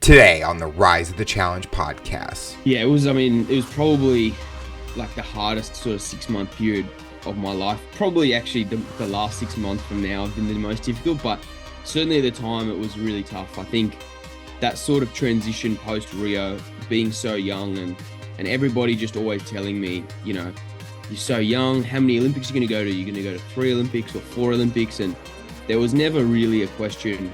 Today on the Rise of the Challenge podcast. Yeah, it was probably like the hardest sort of 6-month period of my life. Probably actually the last 6 months from now have been the most difficult, but certainly at the time it was really tough. I think that sort of transition post Rio, being so young and everybody just always telling me, you know, you're so young, how many Olympics are you going to go to? You're going to go to 3 Olympics or 4 Olympics? And there was never really a question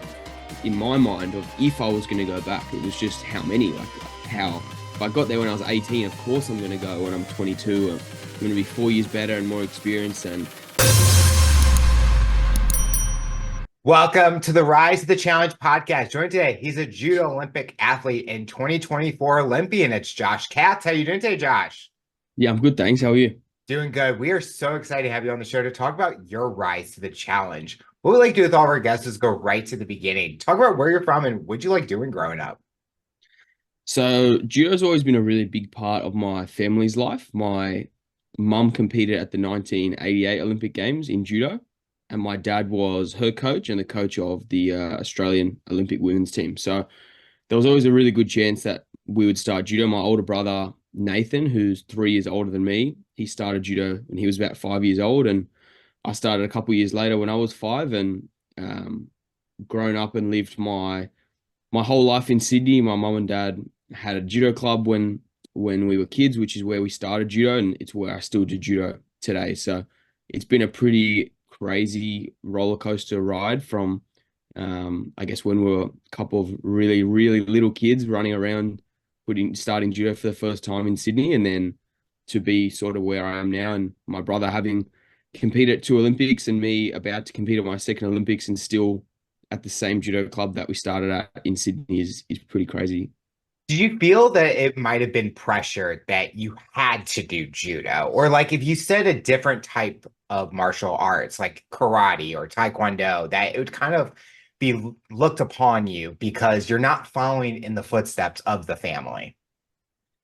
in my mind of if I was going to go back. It was just how many, like how. If I got there when I was 18, of course I'm going to go when I'm 22. I'm going to be 4 years better and more experienced. And welcome to the Rise of the Challenge podcast. Joined today, he's a judo Olympic athlete and 2024 Olympian. It's Josh Katz. How you doing today, Josh? Yeah, I'm good, thanks. How are you? Doing good. We are so excited to have you on the show to talk about your rise to the challenge. What we like to do with all of our guests is go right to the beginning. Talk about where you're from and what you like doing growing up. So judo's always been a really big part of my family's life. My mum competed at the 1988 Olympic Games in judo, and my dad was her coach and the coach of the Australian Olympic women's team. So there was always a really good chance that we would start judo. My older brother, Nathan, who's 3 years older than me, he started judo when he was about 5 years old, and I started a couple of years later when I was 5, and grown up and lived my whole life in Sydney. My mum and dad had a judo club when we were kids, which is where we started judo, and it's where I still do judo today. So it's been a pretty crazy roller coaster ride from I guess when we were a couple of really, really little kids running around starting judo for the first time in Sydney, and then to be sort of where I am now, and my brother having competed at 2 Olympics and me about to compete at my second Olympics and still at the same judo club that we started at in Sydney is pretty crazy. Do you feel that it might have been pressure that you had to do judo? Or like if you said a different type of martial arts like karate or taekwondo, that it would kind of be looked upon you because you're not following in the footsteps of the family?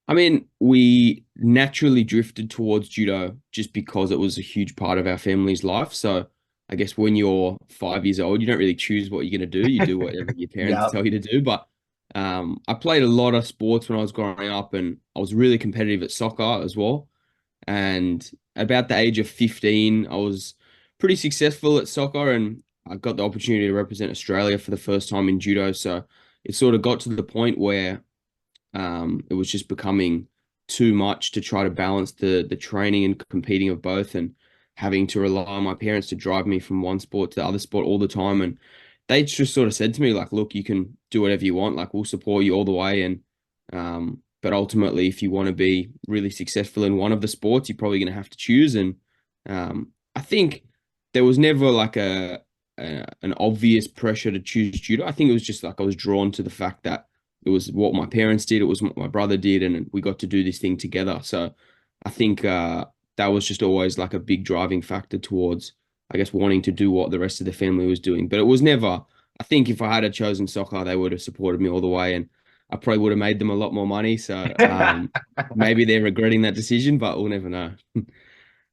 I mean, we naturally drifted towards judo just because it was a huge part of our family's life. So I guess when you're 5 years old, you don't really choose what you're going to do. You do whatever your parents Yep. tell you to do. But I played a lot of sports when I was growing up, and I was really competitive at soccer as well. And about the age of 15, I was pretty successful at soccer, and I got the opportunity to represent Australia for the first time in judo. So it sort of got to the point where it was just becoming too much to try to balance the training and competing of both, and having to rely on my parents to drive me from one sport to the other sport all the time. And they just sort of said to me, like, look, you can do whatever you want. Like, we'll support you all the way. And but ultimately, if you want to be really successful in one of the sports, you're probably going to have to choose. And I think there was never like an obvious pressure to choose judo. I think it was just like I was drawn to the fact that it was what my parents did, it was what my brother did, and we got to do this thing together. So I think that was just always like a big driving factor towards, I guess, wanting to do what the rest of the family was doing. But it was never, I think if I had chosen soccer, they would have supported me all the way, and I probably would have made them a lot more money. So maybe they're regretting that decision, but we'll never know.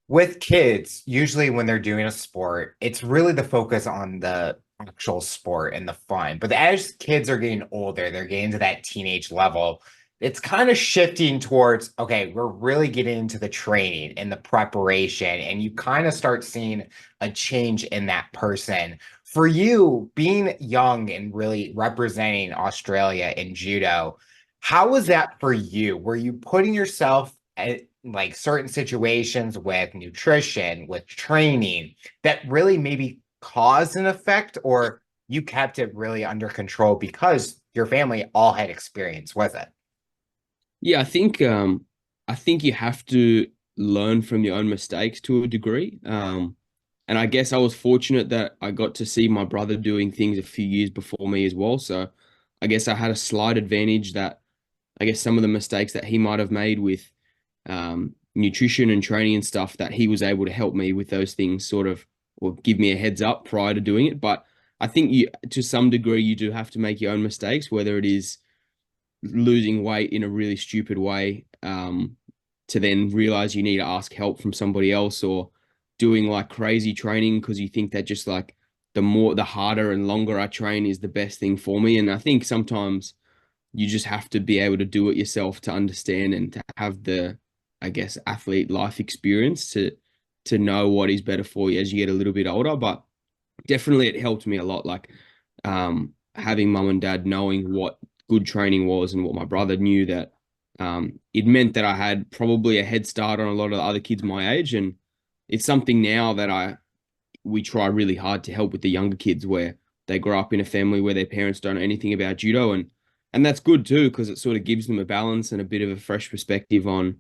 With kids, usually when they're doing a sport, it's really the focus on the actual sport and the fun. But as kids are getting older, they're getting to that teenage level. It's kind of shifting towards, okay, we're really getting into the training and the preparation, and you kind of start seeing a change in that person. For you, being young and really representing Australia in judo, how was that for you? Were you putting yourself at like certain situations with nutrition, with training that really maybe caused an effect, or you kept it really under control because your family all had experience with it? Yeah, I think you have to learn from your own mistakes to a degree. And I guess I was fortunate that I got to see my brother doing things a few years before me as well. So I guess I had a slight advantage that I guess some of the mistakes that he might have made with nutrition and training and stuff, that he was able to help me with those things, sort of, or give me a heads up prior to doing it. But I think to some degree, you do have to make your own mistakes, whether it is losing weight in a really stupid way, to then realize you need to ask help from somebody else, or doing like crazy training because you think that just like the harder and longer I train is the best thing for me. And I think sometimes you just have to be able to do it yourself to understand and to have the, I guess, athlete life experience to know what is better for you as you get a little bit older. But definitely it helped me a lot. Like having mum and dad knowing what good training was and what my brother knew that it meant that I had probably a head start on a lot of the other kids my age. And it's something now that we try really hard to help with the younger kids where they grow up in a family where their parents don't know anything about judo and that's good too because it sort of gives them a balance and a bit of a fresh perspective on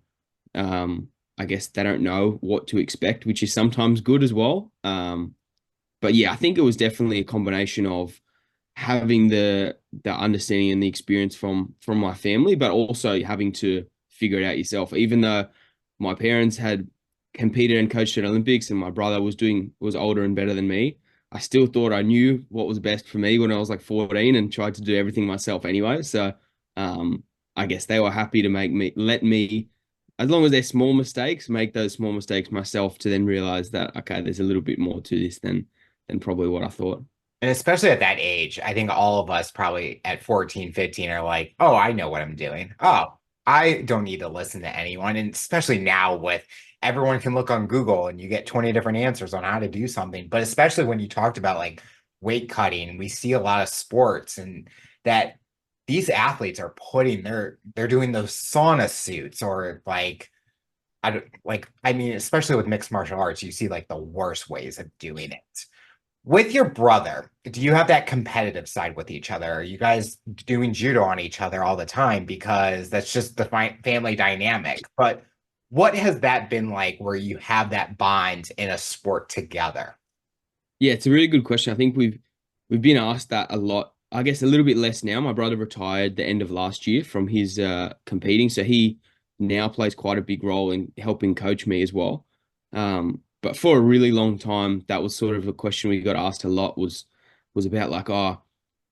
I guess they don't know what to expect, which is sometimes good as well. But yeah, I think it was definitely a combination of having the understanding and the experience from my family, but also having to figure it out yourself. Even though my parents had competed and coached at Olympics, and my brother was older and better than me, I still thought I knew what was best for me when I was like 14, and tried to do everything myself anyway. So I guess they were happy to let me, as long as they're small mistakes, make those small mistakes myself to then realize that okay, there's a little bit more to this than probably what I thought. And especially at that age, I think all of us probably at 14, 15 are like, oh, I know what I'm doing. Oh, I don't need to listen to anyone. And especially now with everyone can look on Google and you get 20 different answers on how to do something. But especially when you talked about like weight cutting, we see a lot of sports and that these athletes are they're doing those sauna suits or like I don't like I mean, especially with mixed martial arts, you see like the worst ways of doing it. With your brother, do you have that competitive side with each other? Are you guys doing judo on each other all the time? Because that's just the family dynamic. But what has that been like where you have that bond in a sport together? Yeah, it's a really good question. I think we've been asked that a lot. I guess a little bit less now. My brother retired the end of last year from his competing, so he now plays quite a big role in helping coach me as well. But for a really long time, that was sort of a question we got asked a lot was about like, oh,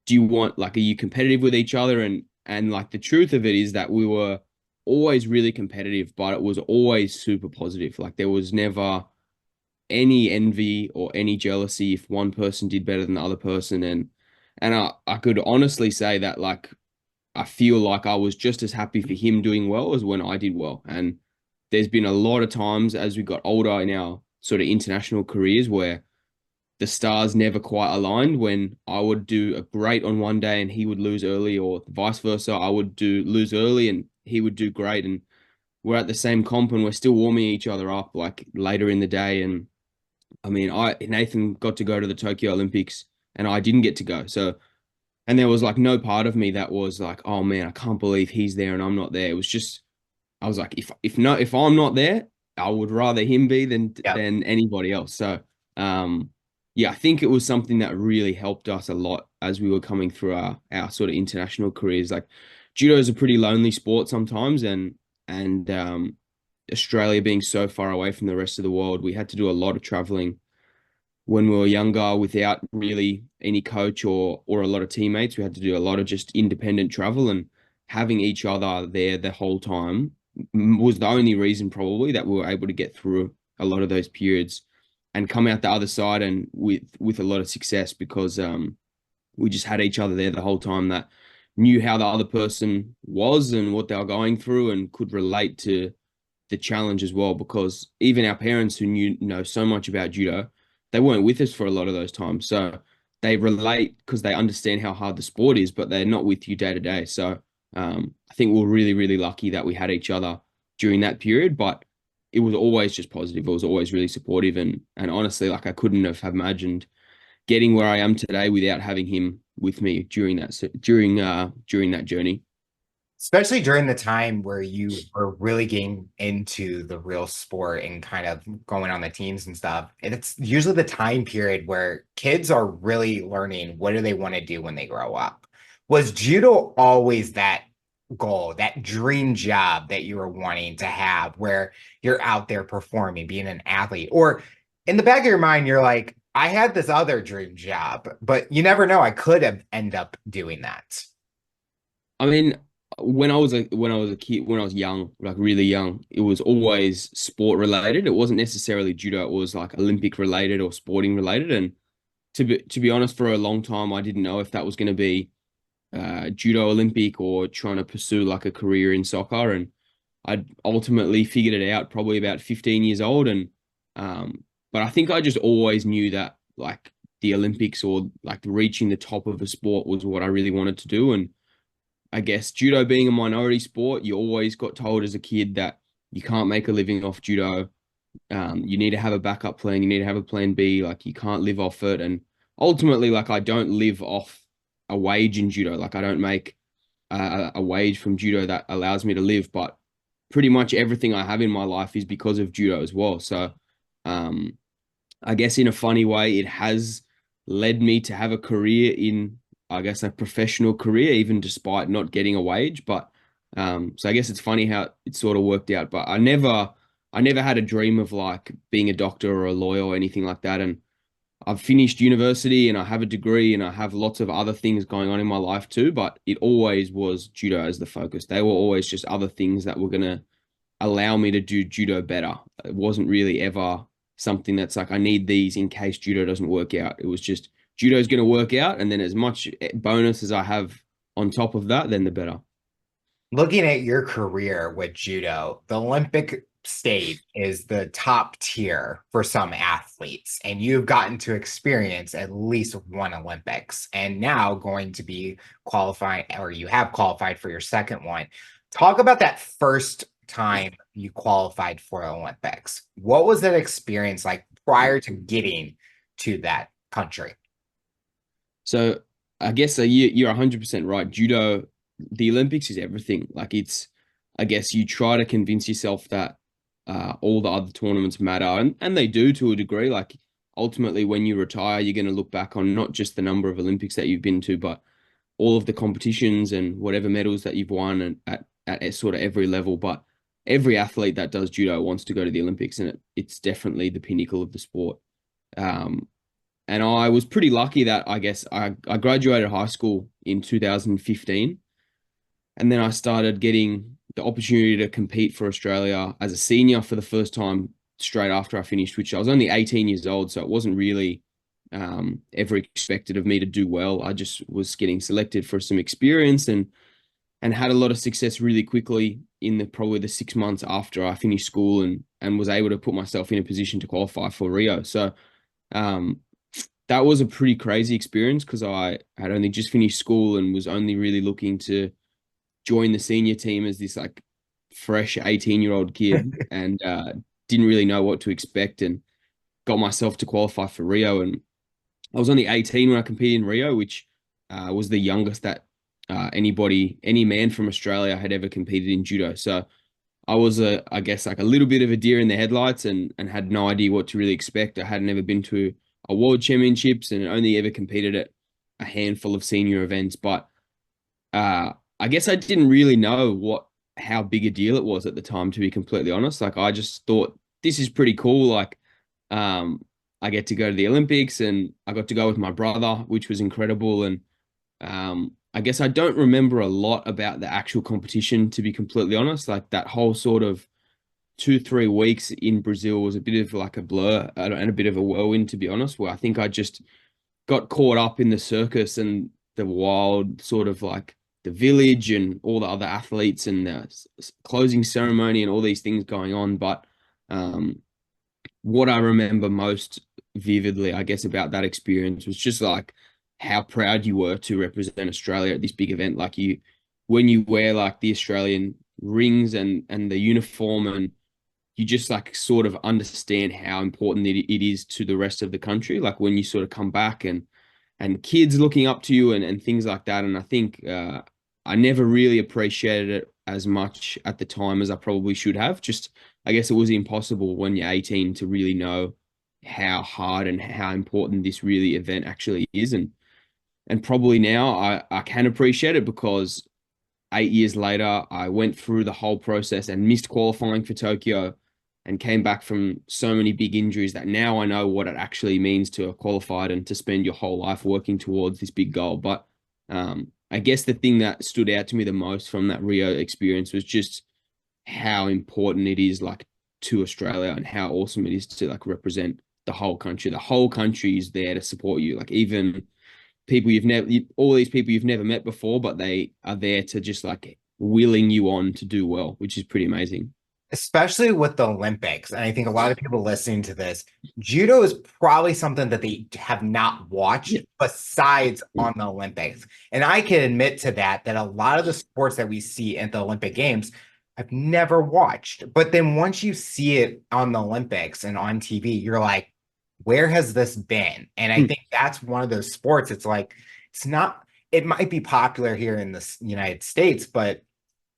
do you want like are you competitive with each other? And like the truth of it is that we were always really competitive, but it was always super positive. Like there was never any envy or any jealousy if one person did better than the other person. And I could honestly say that like I feel like I was just as happy for him doing well as when I did well. And there's been a lot of times as we got older in our sort of international careers where the stars never quite aligned when I would do a great on one day and he would lose early, or vice versa. I would do lose early and he would do great. And we're at the same comp and we're still warming each other up like later in the day. And I mean, Nathan got to go to the Tokyo Olympics and I didn't get to go. So, and there was like no part of me that was like, oh man, I can't believe he's there and I'm not there. It was just I was like, if I'm not there, I would rather him be Yeah. than anybody else. So, yeah, I think it was something that really helped us a lot as we were coming through our sort of international careers. Like, judo is a pretty lonely sport sometimes, and Australia being so far away from the rest of the world, we had to do a lot of traveling when we were younger without really any coach or a lot of teammates. We had to do a lot of just independent travel, and having each other there the whole time was the only reason probably that we were able to get through a lot of those periods and come out the other side and with a lot of success because we just had each other there the whole time that knew how the other person was and what they were going through and could relate to the challenge as well, because even our parents who know so much about judo, they weren't with us for a lot of those times. So they relate because they understand how hard the sport is, but they're not with you day to day. So I think we're really, really lucky that we had each other during that period, but it was always just positive. It was always really supportive. And honestly, like I couldn't have imagined getting where I am today without having him with me during during that journey. Especially during the time where you were really getting into the real sport and kind of going on the teams and stuff. And it's usually the time period where kids are really learning what do they want to do when they grow up. Was judo always that goal, that dream job that you were wanting to have where you're out there performing, being an athlete? Or in the back of your mind, you're like, I had this other dream job, but you never know. I could have end up doing that. I mean, when I was a kid, when I was young, like really young, it was always sport related. It wasn't necessarily judo. It was like Olympic related or sporting related. And to be honest, for a long time, I didn't know if that was going to be judo Olympic or trying to pursue like a career in soccer. And I ultimately figured it out probably about 15 years old. And but I think I just always knew that like the Olympics or like reaching the top of a sport was what I really wanted to do. And I guess judo being a minority sport, you always got told as a kid that you can't make a living off judo. You need to have a backup plan. You need to have a plan B. Like you can't live off it. And ultimately, like I don't live off a wage in judo. Like I don't make a wage from judo that allows me to live. But pretty much everything I have in my life is because of judo as well. So um, I guess in a funny way, it has led me to have a career in, I guess, a professional career, even despite not getting a wage. But so I guess it's funny how it sort of worked out. But I never had a dream of like being a doctor or a lawyer or anything like that. And I've finished university and I have a degree and I have lots of other things going on in my life too. But it always was judo as the focus. They were always just other things that were gonna allow me to do judo better. It wasn't really ever something that's like, I need these in case judo doesn't work out. It was just judo is going to work out. And then as much bonus as I have on top of that, then the better. Looking at your career with judo, the Olympic stage is the top tier for some athletes, and you've gotten to experience at least one Olympics, and now going to be qualifying, or you have qualified for your second one. Talk about that first time you qualified for Olympics. What was that experience like prior to getting to that country? So I guess you're 100% right. Judo, the Olympics is everything. Like it's, I guess you try to convince yourself that all the other tournaments matter, and they do to a degree. Like ultimately, when you retire, you're going to look back on not just the number of Olympics that you've been to, but all of the competitions and whatever medals that you've won and at sort of every level. But every athlete that does judo wants to go to the Olympics, and it's definitely the pinnacle of the sport. Um, and I was pretty lucky that I guess I graduated high school in 2015, and then I started getting the opportunity to compete for Australia as a senior for the first time straight after I finished, which I was only 18 years old, so it wasn't really ever expected of me to do well. I just was getting selected for some experience and had a lot of success really quickly in the probably the 6 months after I finished school and was able to put myself in a position to qualify for Rio. So um, that was a pretty crazy experience because I had only just finished school and was only really looking to join the senior team as this like fresh 18-year-old kid and didn't really know what to expect and got myself to qualify for Rio. And I was only 18 when I competed in Rio, which was the youngest that any man from Australia had ever competed in judo. So I was I guess like a little bit of a deer in the headlights and had no idea what to really expect. I hadn't ever been to a world championships and only ever competed at a handful of senior events. But I guess I didn't really know how big a deal it was at the time, to be completely honest. Like I just thought this is pretty cool. Like I get to go to the Olympics and I got to go with my brother, which was incredible. And I guess I don't remember a lot about the actual competition, to be completely honest. Like that whole sort of 2, 3 weeks in Brazil was a bit of like a blur and a bit of a whirlwind, to be honest, where I think I just got caught up in the circus and the wild sort of like the village and all the other athletes and the closing ceremony and all these things going on. But um, what I remember most vividly, I guess, about that experience was just like how proud you were to represent Australia at this big event. Like when you wear like the Australian rings and the uniform and you just like sort of understand how important it is to the rest of the country. Like when you sort of come back and kids looking up to you and things like that. And I think I never really appreciated it as much at the time as I probably should have. Just, I guess it was impossible when you're 18 to really know how hard and how important this really event actually is. And probably now I can appreciate it because 8 years later, I went through the whole process and missed qualifying for Tokyo and came back from so many big injuries that now I know what it actually means to have qualified and to spend your whole life working towards this big goal. But I guess the thing that stood out to me the most from that Rio experience was just how important it is like to Australia and how awesome it is to like represent the whole country. The whole country is there to support you. Like even people all these people you've never met before, but they are there to just like willing you on to do well, which is pretty amazing. Especially with the Olympics. And I think a lot of people listening to this, judo is probably something that they have not Yeah. watched besides on the Olympics. And I can admit to that, that a lot of the sports that we see at the Olympic Games, I've never watched. But then once you see it on the Olympics and on TV, you're like, where has this been? And I Mm. think that's one of those sports. It's like, it's not, it might be popular here in the United States, but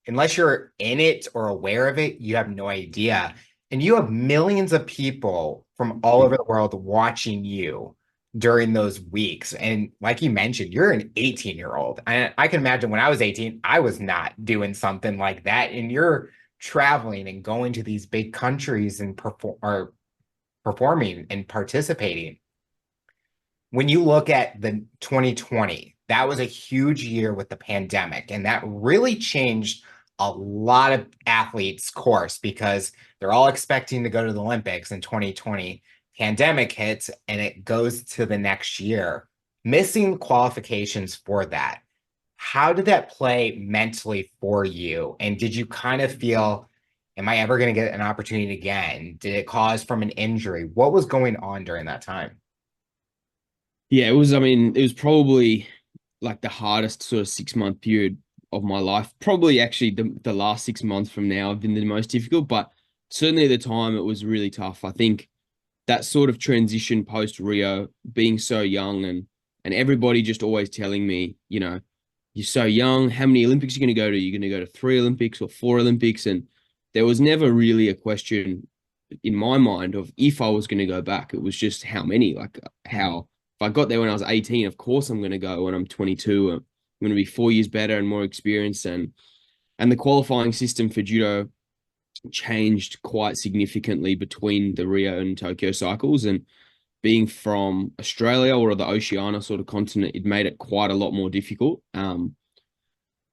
unless you're in it or aware of it, you have no idea. And you have millions of people from all over the world watching you during those weeks. And like you mentioned, you're an 18-year-old. And I can imagine when I was 18, I was not doing something like that. And you're traveling and going to these big countries and performing and participating. When you look at the 2020, that was a huge year with the pandemic, and that really changed a lot of athletes' course because they're all expecting to go to the Olympics in 2020. Pandemic hits and it goes to the next year, missing qualifications for that. How did that play mentally for you? And did you kind of feel, am I ever going to get an opportunity again? Did it cause from an injury? What was going on during that time? Yeah, it was, I mean, it was probably like the hardest sort of 6 month period of my life. Probably actually the last 6 months from now have been the most difficult, but certainly at the time it was really tough. I think that sort of transition post Rio, being so young and everybody just always telling me, you're so young, how many Olympics are you going to go to? You're going to go to 3 Olympics or 4 Olympics? And there was never really a question in my mind of if I was going to go back. It was just how many, like how if I got there when I was 18, of course I'm going to go when I'm 22. I'm going to be 4 years better and more experienced. And the qualifying system for judo changed quite significantly between the Rio and Tokyo cycles. And being from Australia or the Oceania sort of continent, it made it quite a lot more difficult. And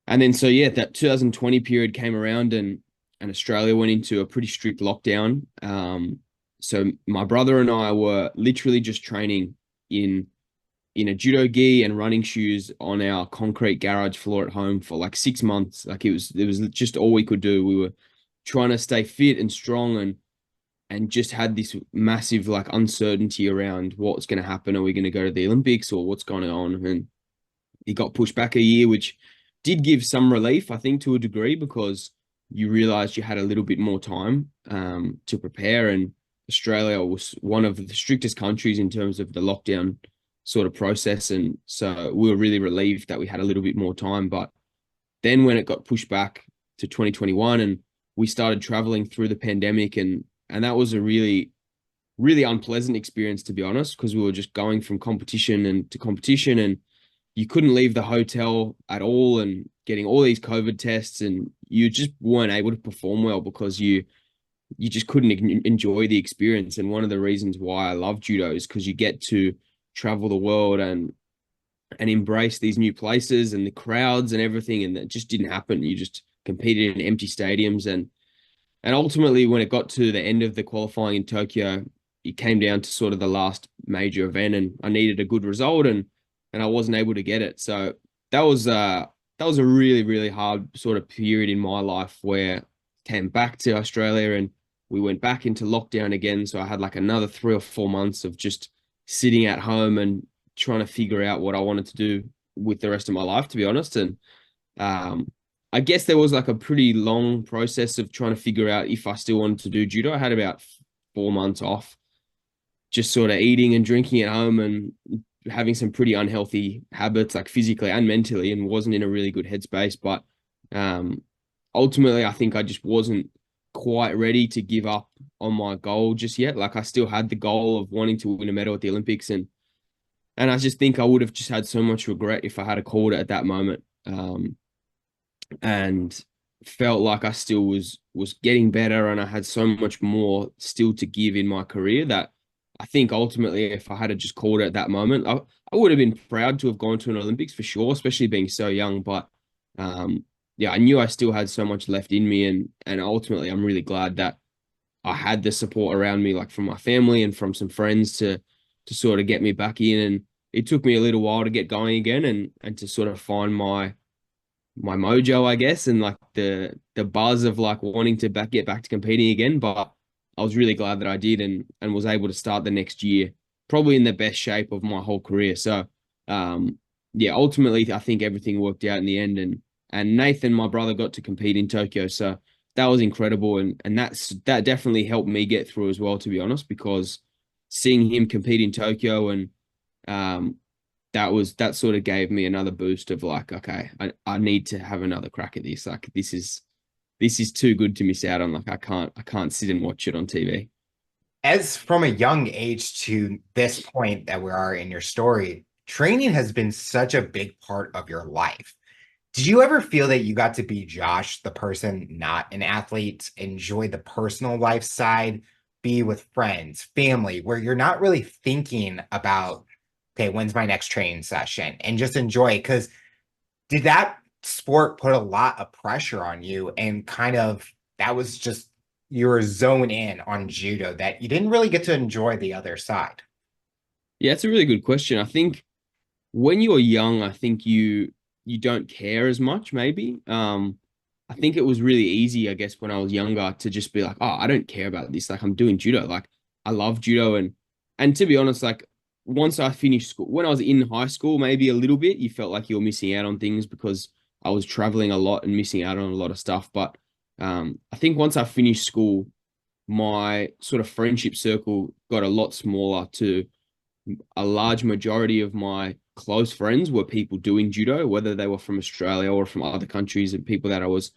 then so yeah, that 2020 period came around and Australia went into a pretty strict lockdown. So my brother and I were literally just training in in a judo gi and running shoes on our concrete garage floor at home for like 6 months. Like it was just all we could do. We were trying to stay fit and strong and just had this massive like uncertainty around what's going to happen. Are we going to go to the Olympics or what's going on? And it got pushed back a year, which did give some relief, I think, to a degree, because you realized you had a little bit more time to prepare. And Australia was one of the strictest countries in terms of the lockdown sort of process. And so we were really relieved that we had a little bit more time. But then when it got pushed back to 2021 and we started traveling through the pandemic, and that was a really, really unpleasant experience, to be honest, because we were just going from competition and to competition, and you couldn't leave the hotel at all and getting all these COVID tests, and you just weren't able to perform well because you just couldn't enjoy the experience. And one of the reasons why I love judo is because you get to travel the world and embrace these new places and the crowds and everything, and that just didn't happen. You just competed in empty stadiums, and ultimately when it got to the end of the qualifying in Tokyo, it came down to sort of the last major event, and I needed a good result, and I wasn't able to get it. So that was a really, really hard sort of period in my life where I came back to Australia and we went back into lockdown again. So I had like another 3 or 4 months of just sitting at home and trying to figure out what I wanted to do with the rest of my life, to be honest. And um, I guess there was like a pretty long process of trying to figure out if I still wanted to do judo. I had about 4 months off, just sort of eating and drinking at home and having some pretty unhealthy habits, like physically and mentally, and wasn't in a really good headspace. But um, ultimately, I think I just wasn't quite ready to give up on my goal just yet. Like I still had the goal of wanting to win a medal at the Olympics, and I just think I would have just had so much regret if I had called it at that moment. And felt like I still was getting better and I had so much more still to give in my career that I think ultimately if I had just called it at that moment, I would have been proud to have gone to an Olympics for sure, especially being so young. But yeah, I knew I still had so much left in me, and ultimately I'm really glad that I had the support around me, like from my family and from some friends to sort of get me back in. it took me a little while to get going again and to sort of find my mojo, I guess, and like the buzz of like wanting to get back to competing again. But I was really glad that I did and was able to start the next year probably in the best shape of my whole career. So um yeah, ultimately I think everything worked out in the end and Nathan, my brother, got to compete in Tokyo. So that was incredible and that definitely helped me get through as well, to be honest, because seeing him compete in Tokyo and um that sort of gave me another boost of like, okay, I need to have another crack at this. Like this is too good to miss out on. Like I can't sit and watch it on TV. As from a young age to this point that we are in your story, training has been such a big part of your life. Did you ever feel that you got to be Josh, the person not an athlete, enjoy the personal life side, be with friends, family, where you're not really thinking about, okay, when's my next training session, and just enjoy it? Because did that sport put a lot of pressure on you and kind of that was just you were zone in on judo that you didn't really get to enjoy the other side? Yeah, it's a really good question. I think when you're young, I think you don't care as much, maybe. I think it was really easy, I guess, when I was younger to just be like, oh, I don't care about this. Like I'm doing judo. Like I love judo and to be honest, like once I finished school, when I was in high school, maybe a little bit, you felt like you were missing out on things because I was traveling a lot and missing out on a lot of stuff. But I think once I finished school, my sort of friendship circle got a lot smaller to a large majority of my close friends were people doing judo, whether they were from Australia or from other countries, and people that I was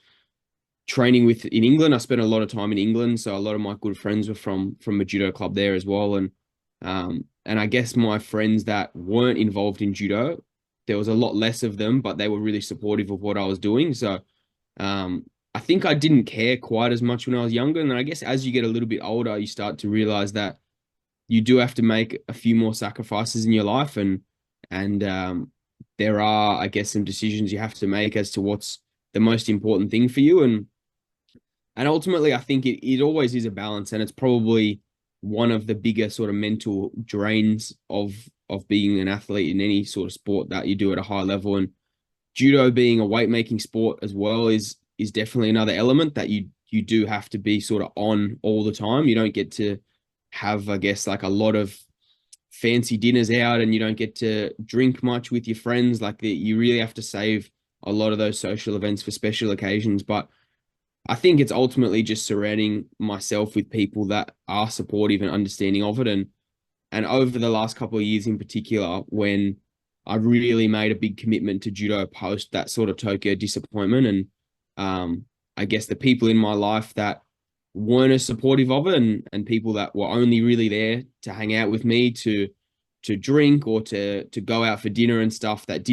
training with in England. I spent a lot of time in England, so a lot of my good friends were from a judo club there as well. And I guess my friends that weren't involved in judo, there was a lot less of them, but they were really supportive of what I was doing. So I think I didn't care quite as much when I was younger. And then I guess as you get a little bit older, you start to realize that you do have to make a few more sacrifices in your life and there are, I guess, some decisions you have to make as to what's the most important thing for you and ultimately I think it always is a balance and it's probably one of the bigger sort of mental drains of being an athlete in any sort of sport that you do at a high level and judo being a weight making sport as well is definitely another element that you do have to be sort of on all the time. You don't get to have, I guess, like a lot of fancy dinners out and you don't get to drink much with your friends. Like you really have to save a lot of those social events for special occasions. But I think it's ultimately just surrounding myself with people that are supportive and understanding of it. And over the last couple of years in particular, when I really made a big commitment to judo post that sort of Tokyo disappointment. And I guess the people in my life that weren't as supportive of it and people that were only really there to hang out with me to drink or to go out for dinner and stuff that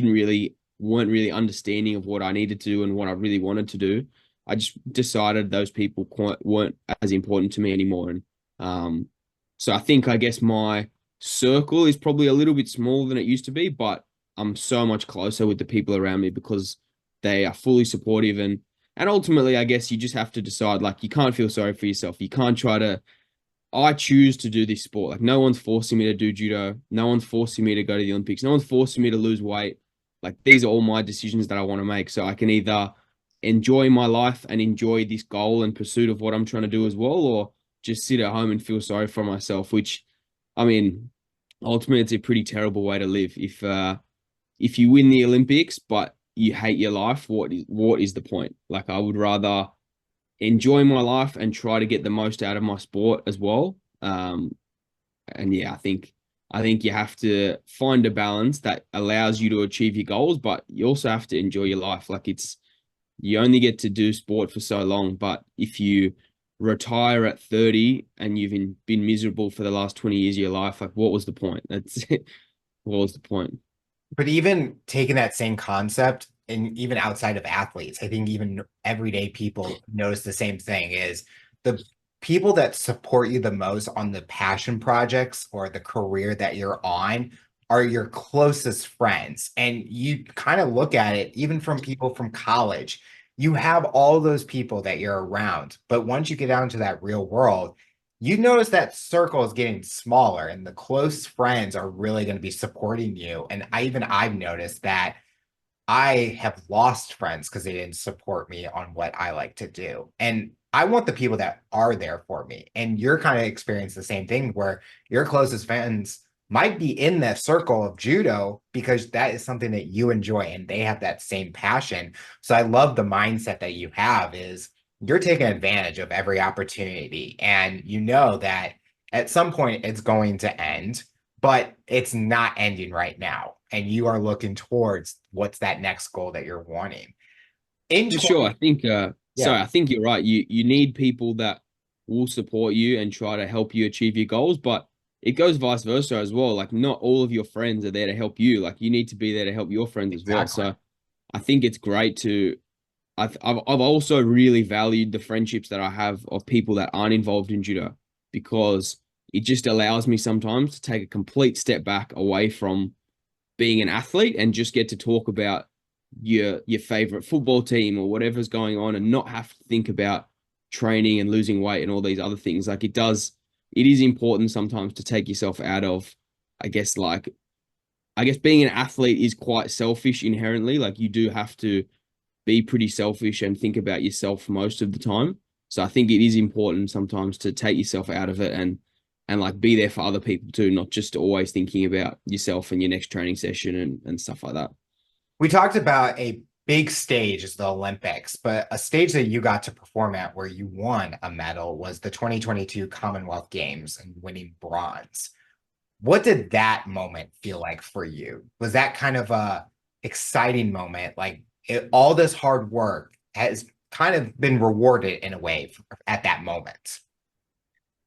weren't really understanding of what I needed to do and what I really wanted to do. I just decided those people weren't as important to me anymore. And so I think, I guess, my circle is probably a little bit smaller than it used to be, but I'm so much closer with the people around me because they are fully supportive and ultimately, I guess you just have to decide, like, you can't feel sorry for yourself. You can't try to, I choose to do this sport. Like, no one's forcing me to do judo. No one's forcing me to go to the Olympics. No one's forcing me to lose weight. Like, these are all my decisions that I want to make. So I can either enjoy my life and enjoy this goal and pursuit of what I'm trying to do as well, or just sit at home and feel sorry for myself, which, I mean, ultimately, it's a pretty terrible way to live. If you win the Olympics, but you hate your life, what is the point? Like I would rather enjoy my life and try to get the most out of my sport as well. And yeah, I think you have to find a balance that allows you to achieve your goals, but you also have to enjoy your life. Like you only get to do sport for so long, but if you retire at 30 and you've been miserable for the last 20 years of your life, like what was the point? That's what was the point? But even taking that same concept and even outside of athletes, I think even everyday people notice the same thing is the people that support you the most on the passion projects or the career that you're on are your closest friends. And you kind of look at it, even from people from college, you have all those people that you're around. But once you get out into that real world, you notice that circle is getting smaller and the close friends are really going to be supporting you. And I've noticed that I have lost friends because they didn't support me on what I like to do. And I want the people that are there for me. And you're kind of experiencing the same thing where your closest friends might be in that circle of judo because that is something that you enjoy and they have that same passion. So I love the mindset that you have is you're taking advantage of every opportunity and you know that at some point it's going to end, but it's not ending right now. And you are looking towards what's that next goal that you're wanting. In For sure. 20, I think yeah, I think you're right. You need people that will support you and try to help you achieve your goals, but it goes vice versa as well. Like not all of your friends are there to help you. Like you need to be there to help your friends as well. exactly. So I think it's great to I've also really valued the friendships that I have of people that aren't involved in judo because it just allows me sometimes to take a complete step back away from being an athlete and just get to talk about your favorite football team or whatever's going on and not have to think about training and losing weight and all these other things. Like it is important sometimes to take yourself out of, I guess, like, I guess being an athlete is quite selfish inherently. Like you do have to be pretty selfish and think about yourself most of the time. So I think it is important sometimes to take yourself out of it and like be there for other people too, not just always thinking about yourself and your next training session and stuff like that. We talked about a big stage as the Olympics, but a stage that you got to perform at where you won a medal was the 2022 Commonwealth Games and winning bronze. What did that moment feel like for you? Was that kind of a exciting moment? Like all this hard work has kind of been rewarded in a way at that moment.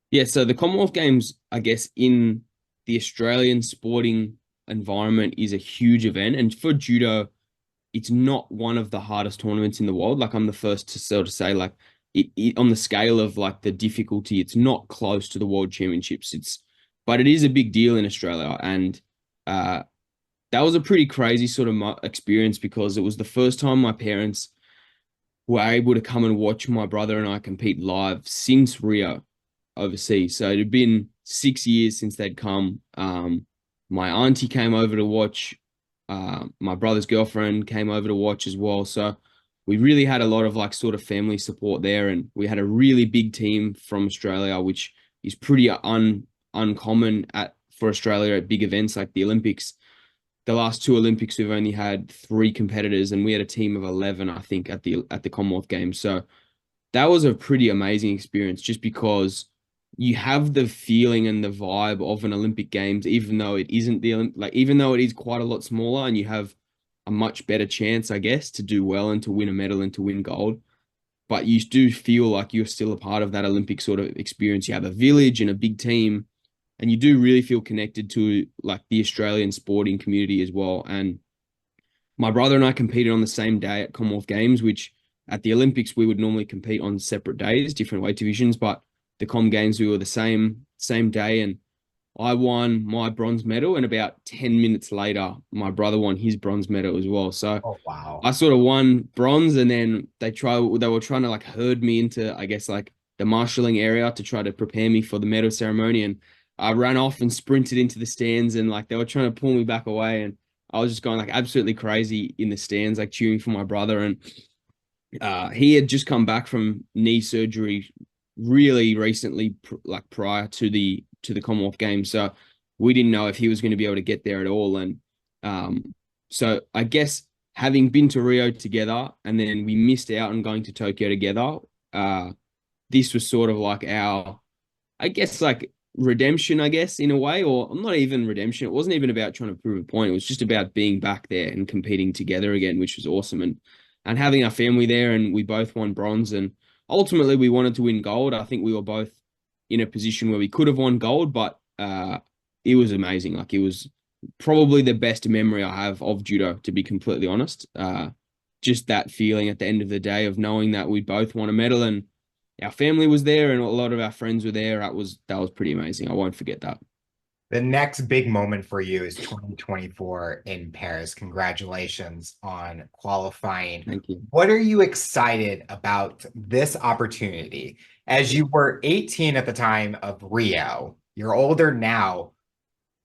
Yeah, so the Commonwealth Games, I guess, in the Australian sporting environment is a huge event. And for judo, it's not one of the hardest tournaments in the world. Like I'm the first to sort of say, like on the scale of like the difficulty, it's not close to the World Championships. But it is a big deal in Australia, and uh, that was a pretty crazy sort of experience because it was the first time my parents were able to come and watch my brother and I compete live since Rio overseas. So it had been 6 years since they'd come. My auntie came over to watch. My brother's girlfriend came over to watch as well. So we really had a lot of like sort of family support there, and we had a really big team from Australia, which is pretty uncommon at for Australia at big events like the Olympics. The last two Olympics, we've only had three competitors, and we had a team of 11, I think, at the Commonwealth Games. So that was a pretty amazing experience just because you have the feeling and the vibe of an Olympic Games, even though it isn't the like even though it is quite a lot smaller and you have a much better chance, I guess, to do well and to win a medal and to win gold. But you do feel like you're still a part of that Olympic sort of experience. You have a village and a big team, and you do really feel connected to like the Australian sporting community as well. And my brother and I competed on the same day at Commonwealth Games, which at the Olympics we would normally compete on separate days, different weight divisions, but the Com Games we were the same day, and I won my bronze medal, and about 10 minutes later, my brother won his bronze medal as well. So Oh, wow. I sort of won bronze, and then they were trying to like herd me into, I guess, like the marshalling area to try to prepare me for the medal ceremony. And I ran off and sprinted into the stands, and like they were trying to pull me back away, and I was just going like absolutely crazy in the stands, like cheering for my brother. And he had just come back from knee surgery really recently, like prior to the Commonwealth Games. So we didn't know if he was going to be able to get there at all. And so I guess having been to Rio together and then we missed out on going to Tokyo together, uh, this was sort of like our, I guess, like redemption, I guess, in a way, or not even redemption. It wasn't even about trying to prove a point. It was just about being back there and competing together again, which was awesome. And having our family there, and we both won bronze. And ultimately, we wanted to win gold. I think we were both in a position where we could have won gold, but it was amazing. Like it was probably the best memory I have of judo, to be completely honest. Just that feeling at the end of the day of knowing that we both won a medal and our family was there and a lot of our friends were there. That was pretty amazing. I won't forget that. The next big moment for you is 2024 in Paris. Congratulations on qualifying. Thank you. What are you excited about this opportunity? As you were 18 at the time of Rio, you're older now.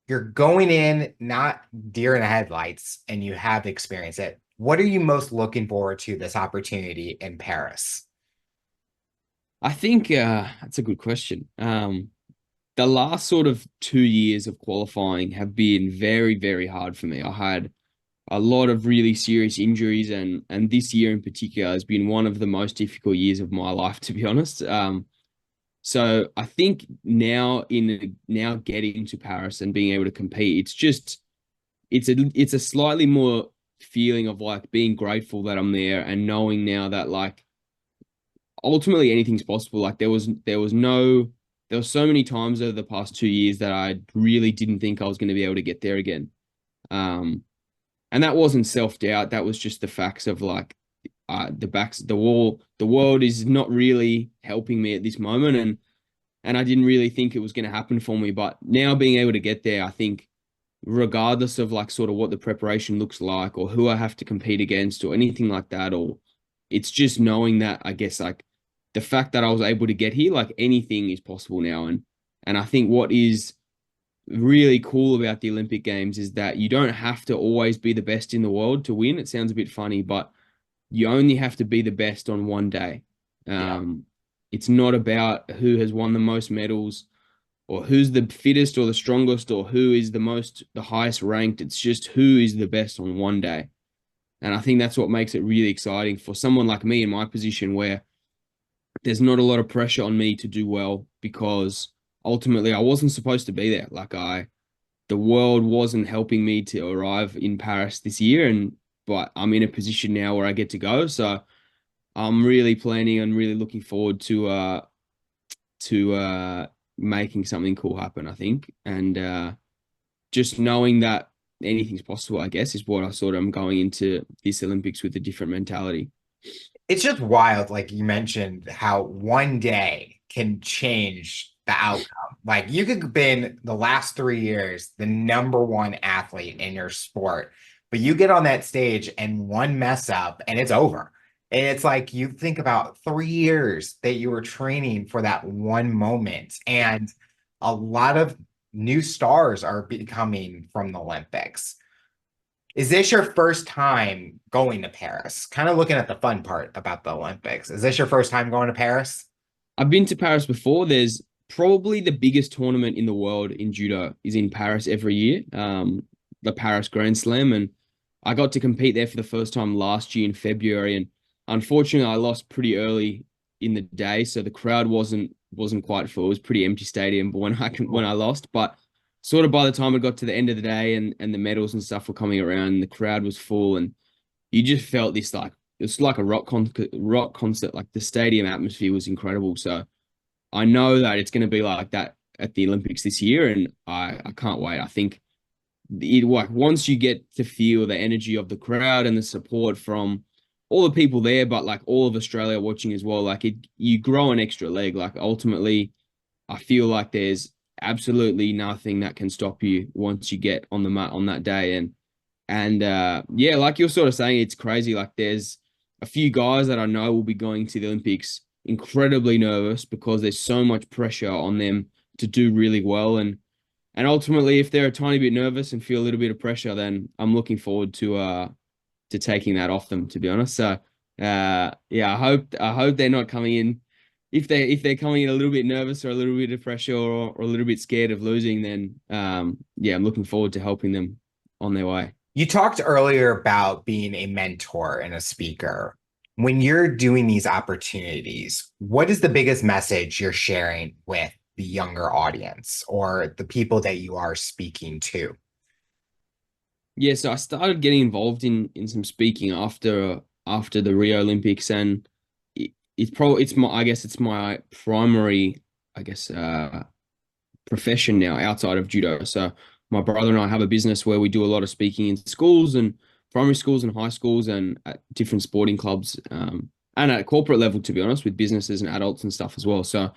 You're going in not deer in the headlights, and you have experienced it. What are you most looking forward to this opportunity in Paris? I think that's a good question. The last sort of 2 years of qualifying have been very, very hard for me. I had a lot of really serious injuries, and this year in particular has been one of the most difficult years of my life, to be honest. So I think now getting to Paris and being able to compete, it's a slightly more feeling of like being grateful that I'm there and knowing now that like ultimately anything's possible. Like there was so many times over the past 2 years that I really didn't think I was going to be able to get there again. Um, and that wasn't self-doubt. That was just the facts of like the world is not really helping me at this moment. And I didn't really think it was going to happen for me. But now being able to get there, I think regardless of like sort of what the preparation looks like or who I have to compete against or anything like that, or it's just knowing that I guess like the fact that I was able to get here, like anything is possible now. And I think what is really cool about the Olympic Games is that you don't have to always be the best in the world to win. It sounds a bit funny, but you only have to be the best on one day. Yeah. Um, it's not about who has won the most medals or who's the fittest or the strongest or who is the highest ranked. It's just who is the best on one day. And I think that's what makes it really exciting for someone like me in my position where there's not a lot of pressure on me to do well because ultimately I wasn't supposed to be there. The world wasn't helping me to arrive in Paris this year, but I'm in a position now where I get to go. So I'm really planning and really looking forward to making something cool happen, I think. And just knowing that anything's possible, I guess, is what I sort of am going into this Olympics with a different mentality. It's just wild, like you mentioned, how one day can change the outcome. Like you could have been the last 3 years the number one athlete in your sport, but you get on that stage and one mess up and it's over. And it's like you think about 3 years that you were training for that one moment, and a lot of new stars are becoming from the Olympics. Is this your first time going to Paris? Kind of looking at the fun part about the Olympics. Is this your first time going to Paris? I've been to Paris before. There's probably the biggest tournament in the world in judo is in Paris every year, the Paris Grand Slam. And I got to compete there for the first time last year in February. And unfortunately, I lost pretty early in the day, so the crowd wasn't quite full. It was a pretty empty stadium, but when I lost, but sort of by the time it got to the end of the day and the medals and stuff were coming around, the crowd was full, and you just felt this like it's like a rock concert. Like the stadium atmosphere was incredible. So I know that it's going to be like that at the Olympics this year, and I can't wait. I think like once you get to feel the energy of the crowd and the support from all the people there, but like all of Australia watching as well, like you grow an extra leg. Like ultimately, I feel like there's absolutely nothing that can stop you once you get on the mat on that day. And yeah, like you're sort of saying, it's crazy. Like there's a few guys that I know will be going to the Olympics incredibly nervous because there's so much pressure on them to do really well. And ultimately, if they're a tiny bit nervous and feel a little bit of pressure, then I'm looking forward to taking that off them, to be honest. So yeah, I hope they're not coming in. If they're coming in a little bit nervous or a little bit of pressure or a little bit scared of losing, then yeah, I'm looking forward to helping them on their way. You talked earlier about being a mentor and a speaker. When you're doing these opportunities, what is the biggest message you're sharing with the younger audience or the people that you are speaking to? Yeah, so I started getting involved in some speaking after the Rio Olympics, and it's my I guess it's my primary I guess profession now outside of judo. So my brother and I have a business where we do a lot of speaking in schools and primary schools and high schools and at different sporting clubs, and at a corporate level, to be honest, with businesses and adults and stuff as well. So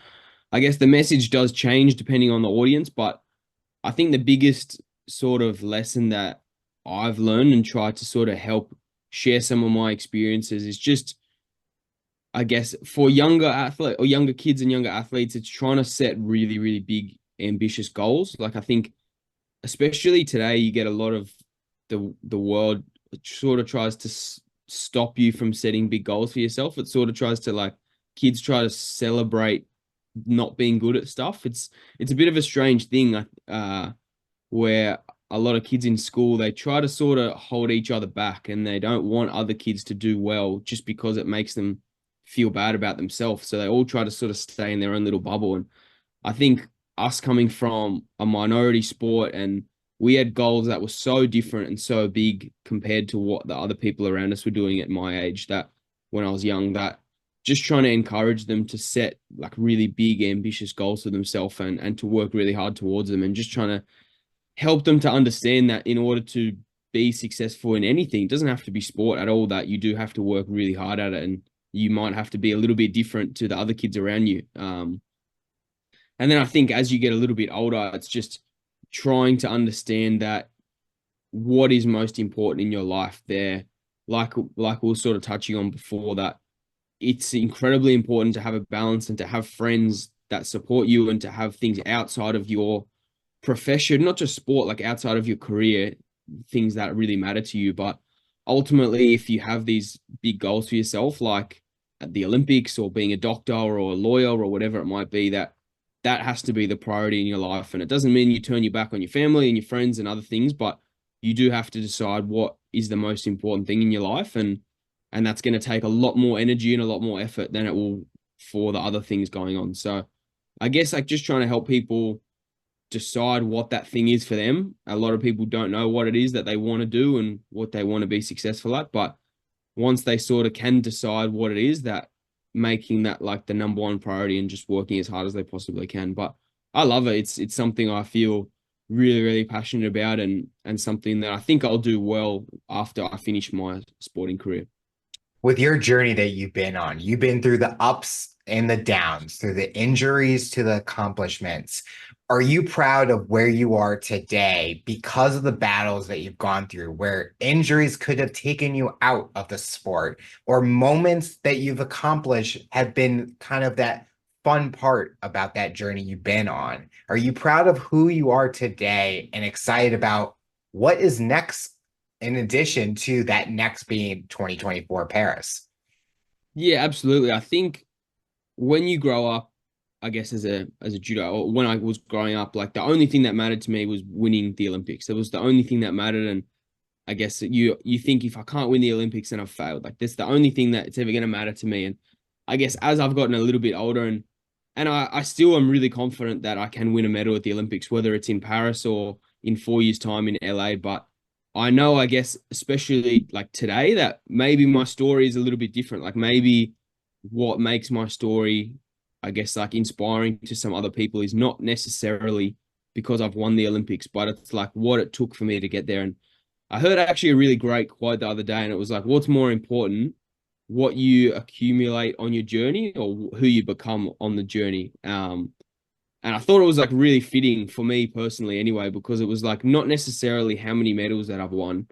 I guess the message does change depending on the audience, but I think the biggest sort of lesson that I've learned and tried to sort of help share some of my experiences is just, I guess, for younger athlete or younger kids and younger athletes, it's trying to set really, really big, ambitious goals. Like I think, especially today, you get a lot of the world sort of tries to stop you from setting big goals for yourself. It sort of tries to like kids try to celebrate not being good at stuff. It's a bit of a strange thing, where a lot of kids in school they try to sort of hold each other back and they don't want other kids to do well just because it makes them feel bad about themselves. So they all try to sort of stay in their own little bubble. And I think us coming from a minority sport and we had goals that were so different and so big compared to what the other people around us were doing at my age, that when I was young, that just trying to encourage them to set like really big ambitious goals for themselves and to work really hard towards them, and just trying to help them to understand that in order to be successful in anything, it doesn't have to be sport at all, that you do have to work really hard at it, and you might have to be a little bit different to the other kids around you. And then I think as you get a little bit older, it's just trying to understand that what is most important in your life there. Like we were sort of touching on before, that it's incredibly important to have a balance and to have friends that support you and to have things outside of your profession, not just sport, like outside of your career, things that really matter to you. But ultimately, if you have these big goals for yourself, like at the Olympics or being a doctor or a lawyer or whatever it might be, that has to be the priority in your life. And it doesn't mean you turn your back on your family and your friends and other things, but you do have to decide what is the most important thing in your life. And that's going to take a lot more energy and a lot more effort than it will for the other things going on. So I guess like just trying to help people decide what that thing is for them. A lot of people don't know what it is that they want to do and what they want to be successful at. But once they sort of can decide what it is, that making that like the number one priority and just working as hard as they possibly can. But I love it. It's something I feel really, really passionate about, and something that I think I'll do well after I finish my sporting career. With your journey that you've been on, you've been through the ups and the downs, through the injuries to the accomplishments. Are you proud of where you are today because of the battles that you've gone through, where injuries could have taken you out of the sport, or moments that you've accomplished have been kind of that fun part about that journey you've been on? Are you proud of who you are today and excited about what is next in addition to that next being 2024 Paris? Yeah, absolutely. I think when you grow up, I guess as a judo, or when I was growing up, like the only thing that mattered to me was winning the Olympics. That was the only thing that mattered. And I guess that you think if I can't win the Olympics, then I've failed. Like that's the only thing that it's ever going to matter to me. And I guess as I've gotten a little bit older, and I still am really confident that I can win a medal at the Olympics, whether it's in Paris or in 4 years' time in LA. But I know, I guess, especially like today, that maybe my story is a little bit different. Like maybe what makes my story, I guess, like inspiring to some other people is not necessarily because I've won the Olympics, but it's like what it took for me to get there. And I heard actually a really great quote the other day, and it was like, what's more important, what you accumulate on your journey or who you become on the journey? And I thought it was like really fitting for me personally anyway, because it was like not necessarily how many medals that I've won,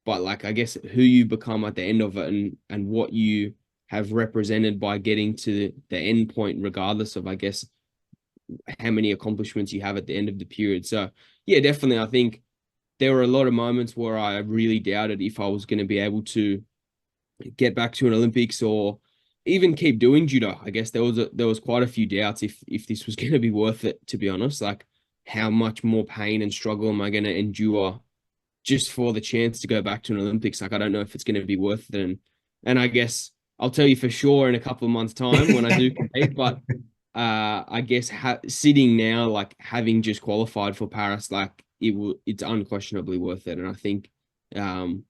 but like I guess who you become at the end of it, and what you have represented by getting to the end point, regardless of I guess how many accomplishments you have at the end of the period. So yeah, definitely I think there were a lot of moments where I really doubted if I was going to be able to get back to an Olympics or even keep doing judo. I guess there was quite a few doubts if this was going to be worth it, to be honest. Like how much more pain and struggle am I going to endure just for the chance to go back to an Olympics? Like I don't know if it's going to be worth it. And I guess I'll tell you for sure in a couple of months' time when I do compete. But I guess sitting now, like having just qualified for Paris, like it's unquestionably worth it. And I think um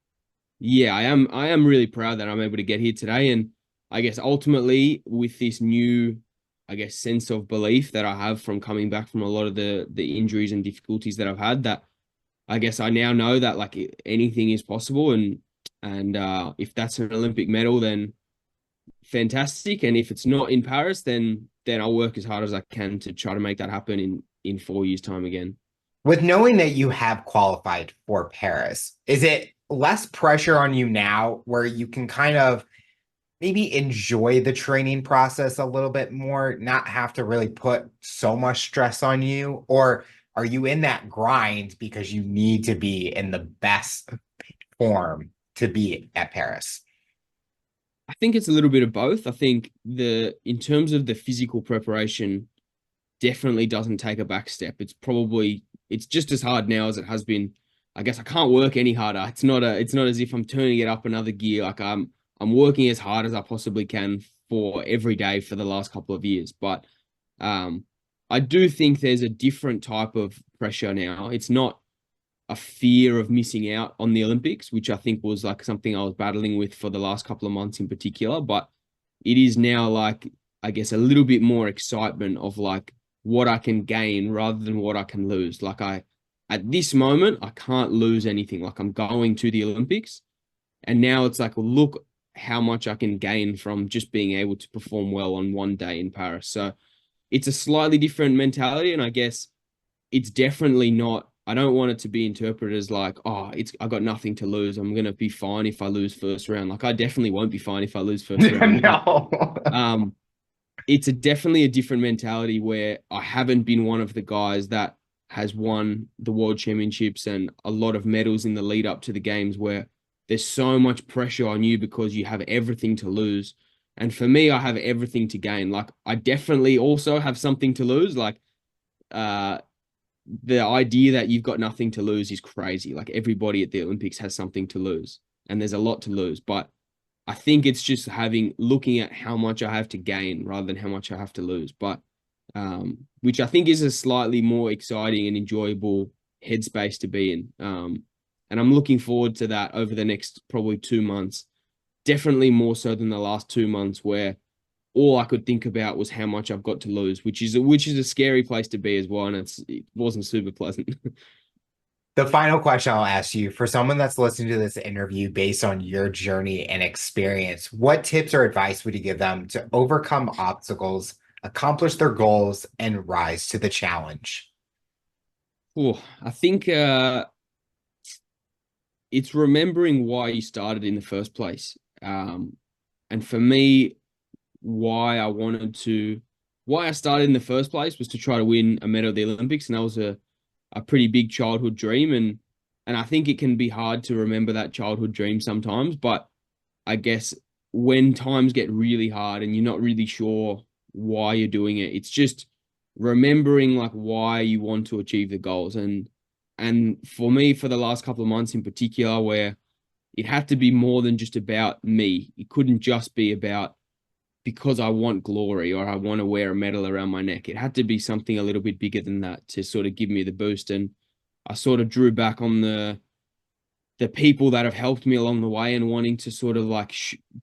yeah, I am really proud that I'm able to get here today. And I guess ultimately with this new, I guess, sense of belief that I have from coming back from a lot of the injuries and difficulties that I've had, that I guess I now know that like anything is possible. And if that's an Olympic medal, then fantastic. And if it's not in Paris, then I'll work as hard as I can to try to make that happen in 4 years' time again. With knowing that you have qualified for Paris, is it less pressure on you now where you can kind of maybe enjoy the training process a little bit more, not have to really put so much stress on you? Or are you in that grind because you need to be in the best form to be at Paris? I think it's a little bit of both. I think in terms of the physical preparation, definitely doesn't take a back step. It's just as hard now as it has been. I guess I can't work any harder. It's not as if I'm turning it up another gear. Like I'm working as hard as I possibly can for every day for the last couple of years. But um I do think there's a different type of pressure now. It's not a fear of missing out on the Olympics, which I think was like something I was battling with for the last couple of months in particular. But it is now like, I guess, a little bit more excitement of like what I can gain rather than what I can lose. At this moment, I can't lose anything. Like I'm going to the Olympics. And now it's like, well, look how much I can gain from just being able to perform well on one day in Paris. So it's a slightly different mentality. And I guess it's definitely not, I don't want it to be interpreted as like, oh, I got nothing to lose. I'm gonna be fine if I lose first round. Like I definitely won't be fine if I lose first round. No. It's definitely a different mentality where I haven't been one of the guys that has won the world championships and a lot of medals in the lead up to the games where there's so much pressure on you because you have everything to lose. And for me, I have everything to gain. Like I definitely also have something to lose. Like the idea that you've got nothing to lose is crazy. Like everybody at the Olympics has something to lose and there's a lot to lose. But I think it's just looking at how much I have to gain rather than how much I have to lose. But which I think is a slightly more exciting and enjoyable headspace to be in. And I'm looking forward to that over the next probably 2 months. Definitely more so than the last 2 months where all I could think about was how much I've got to lose, which is a scary place to be as well. And it wasn't super pleasant. The final question I'll ask you, for someone that's listening to this interview based on your journey and experience, what tips or advice would you give them to overcome obstacles, accomplish their goals, and rise to the challenge? I think it's remembering why you started in the first place. And for me, why I started in the first place was to try to win a medal at the Olympics. And that was a pretty big childhood dream. And I think it can be hard to remember that childhood dream sometimes, but I guess when times get really hard and you're not really sure why you're doing it, it's just remembering like why you want to achieve the goals. And for me, for the last couple of months in particular, where it had to be more than just about me. It couldn't just be about because I want glory or I want to wear a medal around my neck. It had to be something a little bit bigger than that to sort of give me the boost. And I sort of drew back on the people that have helped me along the way and wanting to sort of like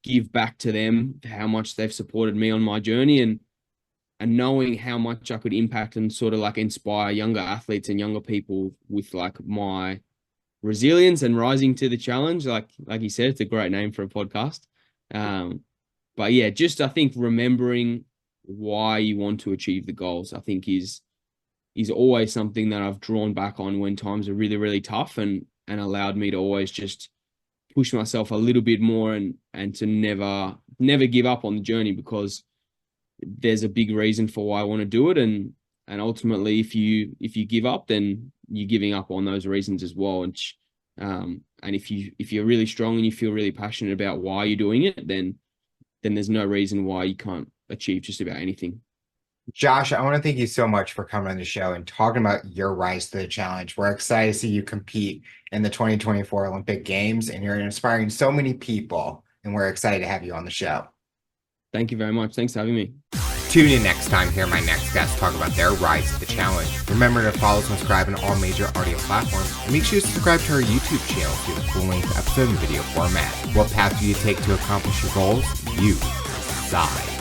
give back to them how much they've supported me on my journey and knowing how much I could impact and sort of like inspire younger athletes and younger people with like my resilience and rising to the challenge. Like you said, it's a great name for a podcast. But yeah, just I think remembering why you want to achieve the goals, I think is always something that I've drawn back on when times are really, really tough and allowed me to always just push myself a little bit more and to never give up on the journey because there's a big reason for why I want to do it. And ultimately, if you give up, then you're giving up on those reasons as well. And if you're really strong and you feel really passionate about why you're doing it, then there's no reason why you can't achieve just about anything. Josh, I want to thank you so much for coming on the show and talking about your rise to the challenge. We're excited to see you compete in the 2024 Olympic Games, and you're inspiring so many people, and we're excited to have you on the show. Thank you very much. Thanks for having me. Tune in next time to hear my next guest talk about their rise to the challenge. Remember to follow and subscribe on all major audio platforms, and make sure to subscribe to our YouTube channel to get a full-length episode in video format. What path do you take to accomplish your goals? You decide.